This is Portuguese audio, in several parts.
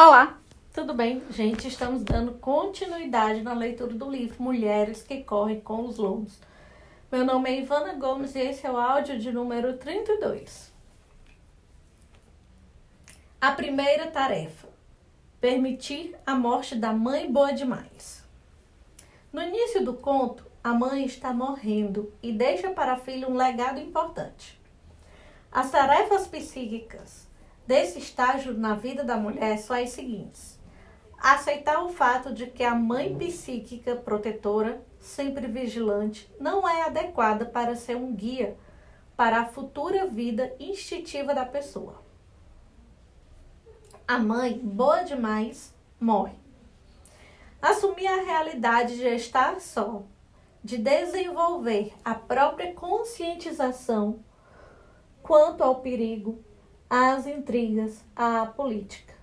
Olá, tudo bem? Gente, estamos dando continuidade na leitura do livro Mulheres que Correm com os Lobos. Meu nome é Ivana Gomes e esse é o áudio de número 32. A primeira tarefa: permitir a morte da mãe boa demais. No início do conto, a mãe está morrendo e deixa para a filha um legado importante. As tarefas psíquicas desse estágio na vida da mulher são as seguintes: aceitar o fato de que a mãe psíquica protetora, sempre vigilante, não é adequada para ser um guia para a futura vida instintiva da pessoa. A mãe, boa demais, morre. Assumir a realidade de estar só, de desenvolver a própria conscientização quanto ao perigo, às intrigas, à política.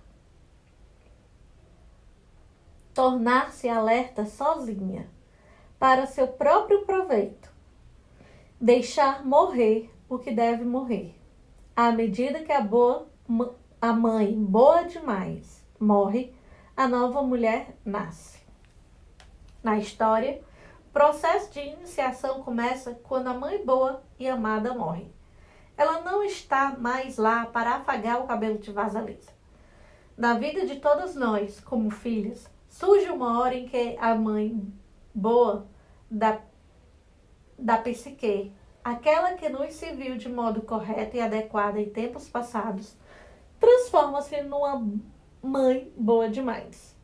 Tornar-se alerta sozinha, para seu próprio proveito. Deixar morrer o que deve morrer. À medida que a mãe boa demais morre, a nova mulher nasce. Na história, o processo de iniciação começa quando a mãe boa e amada morre. Ela não está mais lá para afagar o cabelo de vaza lisa. Na vida de todas nós, como filhas, surge uma hora em que a mãe boa da psique, aquela que nos serviu de modo correto e adequado em tempos passados, transforma-se numa mãe boa demais.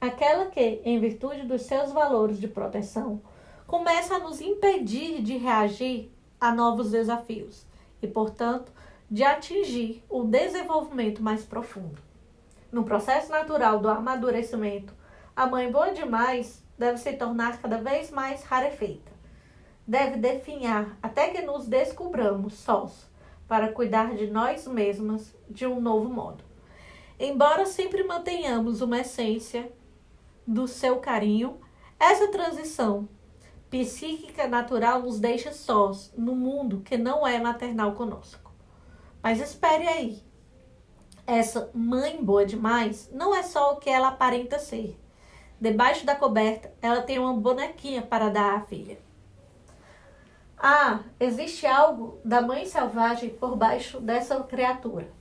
Aquela que, em virtude dos seus valores de proteção, começa a nos impedir de reagir a novos desafios e, portanto, de atingir o desenvolvimento mais profundo. No processo natural do amadurecimento, a mãe boa demais deve se tornar cada vez mais rarefeita. Deve definhar até que nos descubramos sós para cuidar de nós mesmas de um novo modo. Embora sempre mantenhamos uma essência do seu carinho, essa transição psíquica natural nos deixa sós no mundo que não é maternal conosco. Mas espere aí. Essa mãe boa demais não é só o que ela aparenta ser. Debaixo da coberta, ela tem uma bonequinha para dar à filha. Existe algo da mãe selvagem por baixo dessa criatura.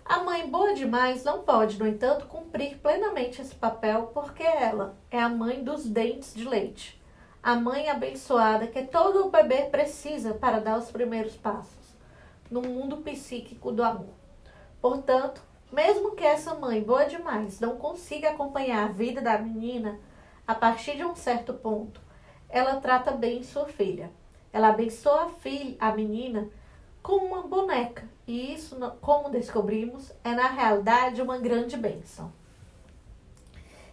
A mãe boa demais não pode, no entanto, cumprir plenamente esse papel porque ela é a mãe dos dentes de leite. A mãe abençoada que todo bebê precisa para dar os primeiros passos no mundo psíquico do amor. Portanto, mesmo que essa mãe boa demais não consiga acompanhar a vida da menina, a partir de um certo ponto, ela trata bem sua filha. Ela abençoa a menina como uma boneca. E isso, como descobrimos, é na realidade uma grande bênção.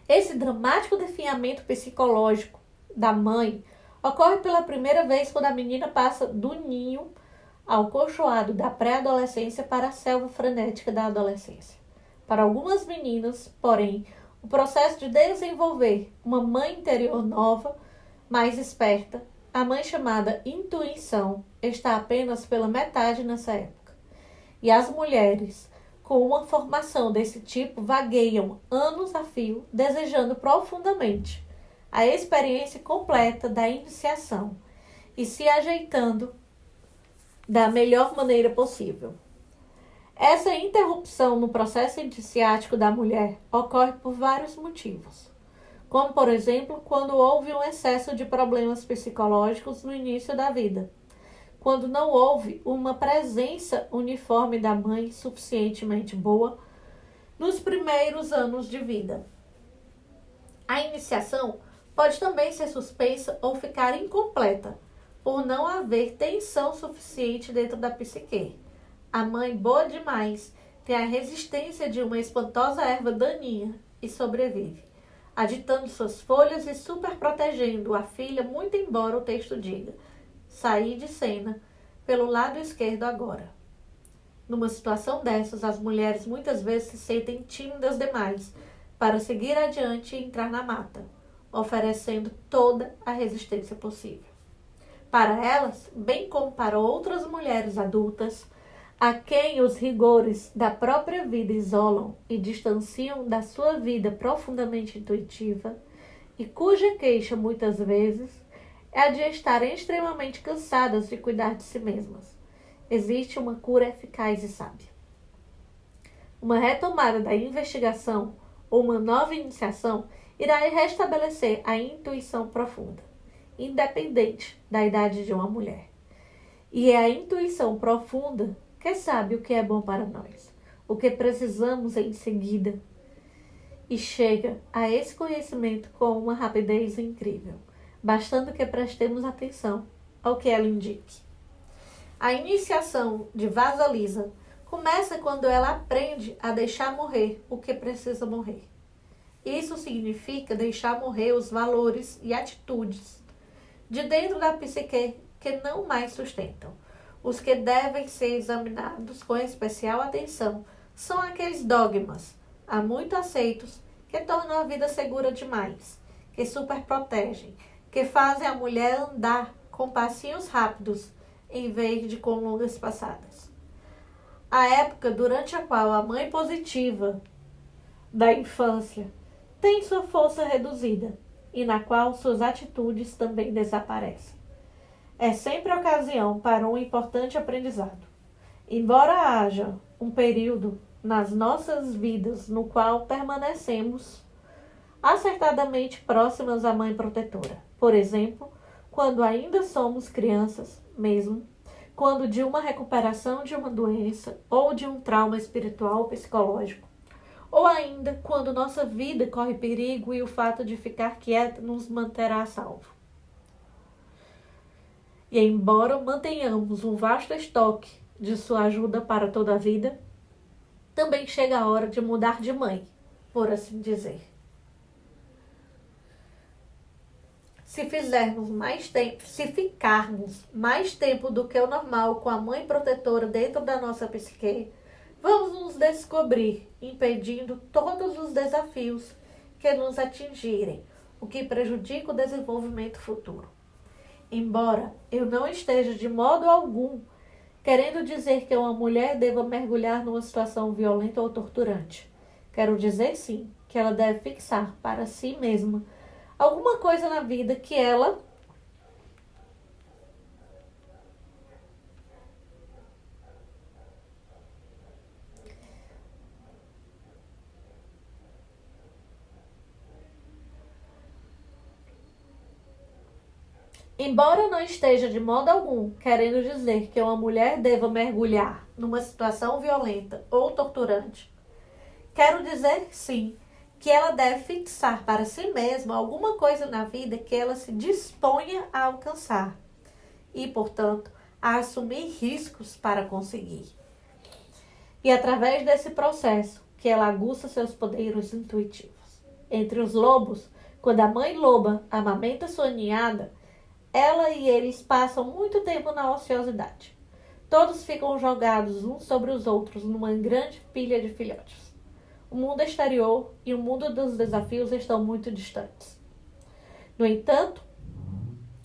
Esse dramático definhamento psicológico da mãe ocorre pela primeira vez quando a menina passa do ninho ao colchoado da pré-adolescência para a selva frenética da adolescência. Para algumas meninas, porém, o processo de desenvolver uma mãe interior nova, mais esperta, a mãe chamada intuição, está apenas pela metade nessa época. E as mulheres com uma formação desse tipo vagueiam anos a fio, desejando profundamente a experiência completa da iniciação e se ajeitando da melhor maneira possível. Essa interrupção no processo iniciático da mulher ocorre por vários motivos, como, por exemplo, quando houve um excesso de problemas psicológicos no início da vida, quando não houve uma presença uniforme da mãe suficientemente boa nos primeiros anos de vida. A iniciação pode também ser suspensa ou ficar incompleta, por não haver tensão suficiente dentro da psique. A mãe boa demais tem a resistência de uma espantosa erva daninha e sobrevive, agitando suas folhas e superprotegendo a filha, muito embora o texto diga: sair de cena pelo lado esquerdo agora. Numa situação dessas, as mulheres muitas vezes se sentem tímidas demais para seguir adiante e entrar na mata, oferecendo toda a resistência possível. Para elas, bem como para outras mulheres adultas, a quem os rigores da própria vida isolam e distanciam da sua vida profundamente intuitiva, e cuja queixa muitas vezes é a de estarem extremamente cansadas de cuidar de si mesmas. Existe uma cura eficaz e sábia. Uma retomada da investigação ou uma nova iniciação irá restabelecer a intuição profunda, independente da idade de uma mulher. E é a intuição profunda que sabe o que é bom para nós, o que precisamos em seguida, e chega a esse conhecimento com uma rapidez incrível, bastando que prestemos atenção ao que ela indique. A iniciação de Vasalisa começa quando ela aprende a deixar morrer o que precisa morrer. Isso significa deixar morrer os valores e atitudes de dentro da psique que não mais sustentam. Os que devem ser examinados com especial atenção são aqueles dogmas, há muito aceitos, que tornam a vida segura demais, que superprotegem, que fazem a mulher andar com passinhos rápidos em vez de com longas passadas. A época durante a qual a mãe positiva da infância tem sua força reduzida e na qual suas atitudes também desaparecem. É sempre ocasião para um importante aprendizado. Embora haja um período nas nossas vidas no qual permanecemos acertadamente próximas à mãe protetora. Por exemplo, quando ainda somos crianças, mesmo quando de uma recuperação de uma doença ou de um trauma espiritual ou psicológico, ou ainda quando nossa vida corre perigo e o fato de ficar quieta nos manterá a salvo. E embora mantenhamos um vasto estoque de sua ajuda para toda a vida, também chega a hora de mudar de mãe, por assim dizer. Se ficarmos mais tempo do que o normal com a mãe protetora dentro da nossa psique, vamos nos descobrir impedindo todos os desafios que nos atingirem, o que prejudica o desenvolvimento futuro. Embora eu não esteja de modo algum querendo dizer que uma mulher deva mergulhar numa situação violenta ou torturante, quero dizer sim que ela deve fixar para si mesma alguma coisa na vida que ela Embora não esteja de modo algum querendo dizer que uma mulher deva mergulhar numa situação violenta ou torturante, quero dizer sim que ela deve fixar para si mesma alguma coisa na vida que ela se disponha a alcançar e, portanto, a assumir riscos para conseguir. E através desse processo que ela aguça seus poderes intuitivos. Entre os lobos, quando a mãe loba amamenta sua ninhada, ela e eles passam muito tempo na ociosidade. Todos ficam jogados uns sobre os outros numa grande pilha de filhotes. O mundo exterior e o mundo dos desafios estão muito distantes. No entanto,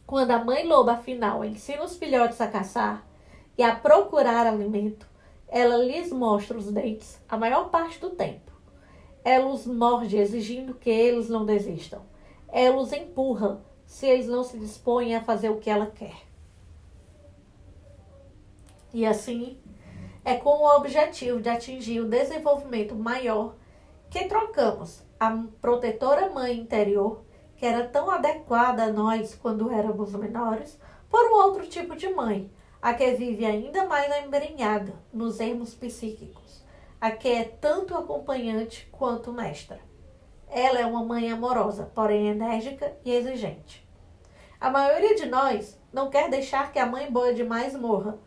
quando a mãe loba afinal ensina os filhotes a caçar e a procurar alimento, ela lhes mostra os dentes a maior parte do tempo. Ela os morde exigindo que eles não desistam. Ela os empurra se eles não se dispõem a fazer o que ela quer. E assim, é com o objetivo de atingir o desenvolvimento maior que trocamos a protetora mãe interior, que era tão adequada a nós quando éramos menores, por um outro tipo de mãe, a que vive ainda mais embrenhada nos ermos psíquicos, a que é tanto acompanhante quanto mestra. Ela é uma mãe amorosa, porém enérgica e exigente. A maioria de nós não quer deixar que a mãe boa demais morra,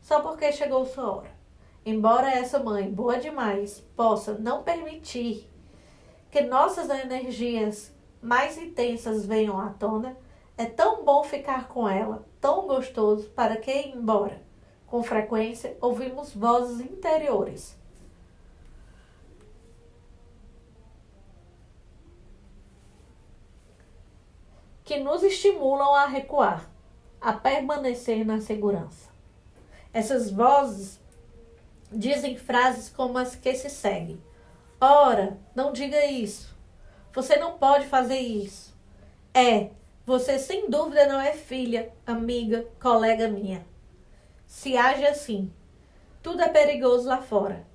só porque chegou sua hora. Embora essa mãe boa demais possa não permitir que nossas energias mais intensas venham à tona, é tão bom ficar com ela, tão gostoso, para que, embora com frequência, ouvimos vozes interiores que nos estimulam a recuar, a permanecer na segurança. Essas vozes dizem frases como as que se seguem. Ora, não diga isso. Você não pode fazer isso. Você sem dúvida não é filha, amiga, colega minha. Se age assim. Tudo é perigoso lá fora.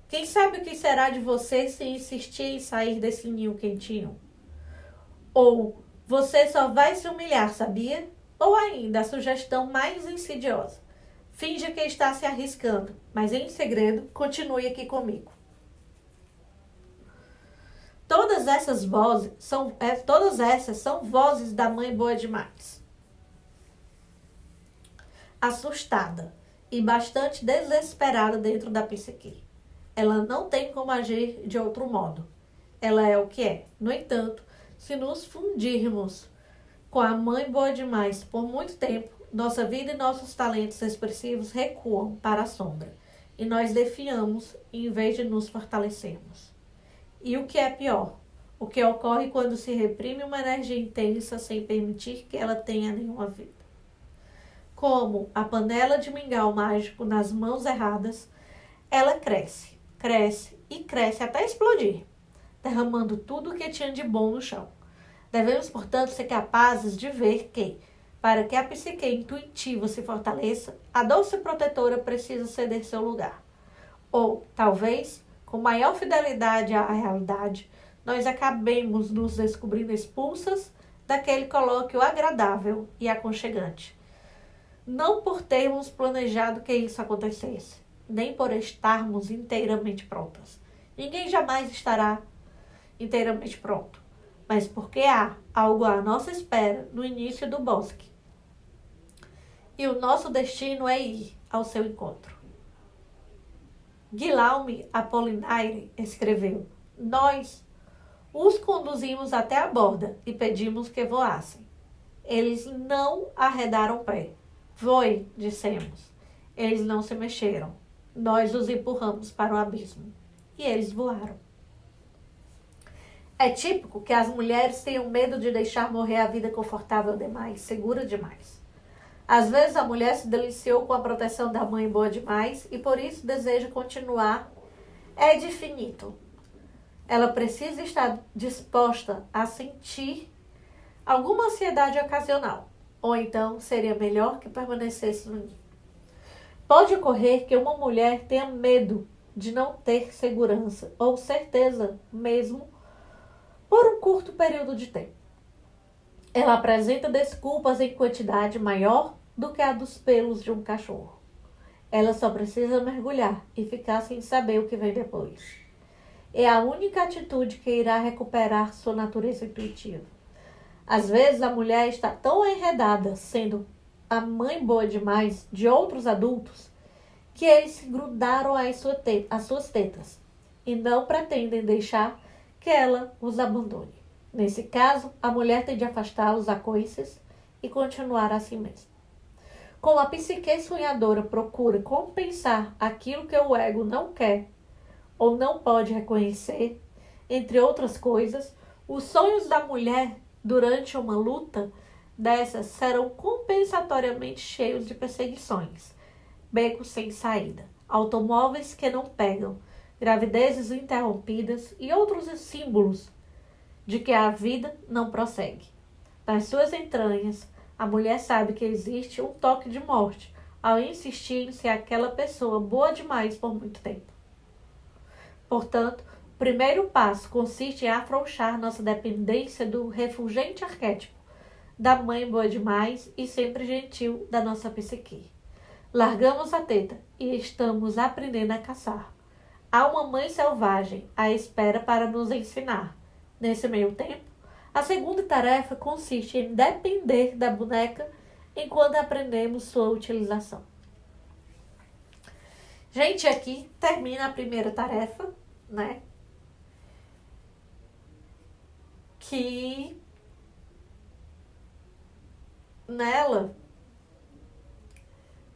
Quem sabe o que será de você se insistir em sair desse ninho quentinho? Ou você só vai se humilhar, sabia? Ou ainda a sugestão mais insidiosa. Finja que está se arriscando, mas em segredo continue aqui comigo. Todas essas são vozes da mãe boa demais. Assustada e bastante desesperada dentro da psique. Ela não tem como agir de outro modo. Ela é o que é. No entanto, se nos fundirmos com a mãe boa demais por muito tempo, nossa vida e nossos talentos expressivos recuam para a sombra e nós defiamos em vez de nos fortalecermos. E o que é pior, o que ocorre quando se reprime uma energia intensa sem permitir que ela tenha nenhuma vida. Como a panela de mingau mágico nas mãos erradas, ela cresce, cresce e cresce até explodir, derramando tudo o que tinha de bom no chão. Devemos, portanto, ser capazes de ver que, para que a psique intuitiva se fortaleça, a doce protetora precisa ceder seu lugar. Ou, talvez, com maior fidelidade à realidade, nós acabemos nos descobrindo expulsas daquele colóquio agradável e aconchegante. Não por termos planejado que isso acontecesse, nem por estarmos inteiramente prontas. Ninguém jamais estará inteiramente pronto, mas porque há algo à nossa espera no início do bosque. E o nosso destino é ir ao seu encontro. Guillaume Apollinaire escreveu: nós os conduzimos até a borda e pedimos que voassem. Eles não arredaram o pé. Voe, dissemos. Eles não se mexeram. Nós os empurramos para o abismo. E eles voaram. É típico que as mulheres tenham medo de deixar morrer a vida confortável demais, segura demais. Às vezes a mulher se deliciou com a proteção da mãe boa demais e por isso deseja continuar ad infinitum. Ela precisa estar disposta a sentir alguma ansiedade ocasional, ou então seria melhor que permanecesse no ninho. Pode ocorrer que uma mulher tenha medo de não ter segurança ou certeza mesmo por um curto período de tempo. Ela apresenta desculpas em quantidade maior do que a dos pelos de um cachorro. Ela só precisa mergulhar e ficar sem saber o que vem depois. É a única atitude que irá recuperar sua natureza intuitiva. Às vezes a mulher está tão enredada, sendo a mãe boa demais de outros adultos, que eles se grudaram às suas tetas e não pretendem deixar que ela os abandone. Nesse caso, a mulher tem de afastá-los a coices e continuar assim mesmo. Como a psique sonhadora procura compensar aquilo que o ego não quer ou não pode reconhecer, entre outras coisas, os sonhos da mulher durante uma luta dessas serão compensatoriamente cheios de perseguições, becos sem saída, automóveis que não pegam, gravidezes interrompidas e outros símbolos de que a vida não prossegue. Nas suas entranhas, a mulher sabe que existe um toque de morte ao insistir em ser aquela pessoa boa demais por muito tempo. Portanto, o primeiro passo consiste em afrouxar nossa dependência do refulgente arquétipo da mãe boa demais e sempre gentil da nossa psique. Largamos a teta e estamos aprendendo a caçar. Há uma mãe selvagem à espera para nos ensinar. Nesse meio tempo, a segunda tarefa consiste em depender da boneca enquanto aprendemos sua utilização. Gente, aqui termina a primeira tarefa, né? Que nela,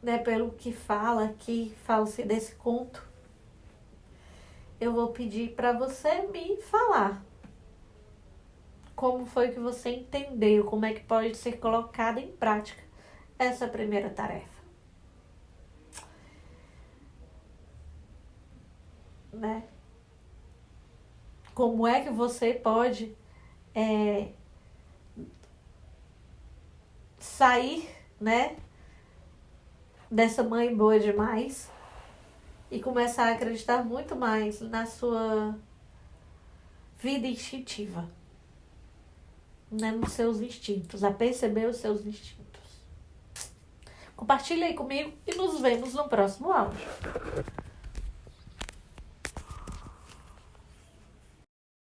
né, pelo que fala aqui, fala-se desse conto, eu vou pedir para você me falar como foi que você entendeu, como é que pode ser colocada em prática essa primeira tarefa. né? Como é que você pode sair, né, dessa mãe boa demais e começar a acreditar muito mais na sua vida instintiva, né, nos seus instintos, a perceber os seus instintos. Compartilha aí comigo e nos vemos no próximo áudio.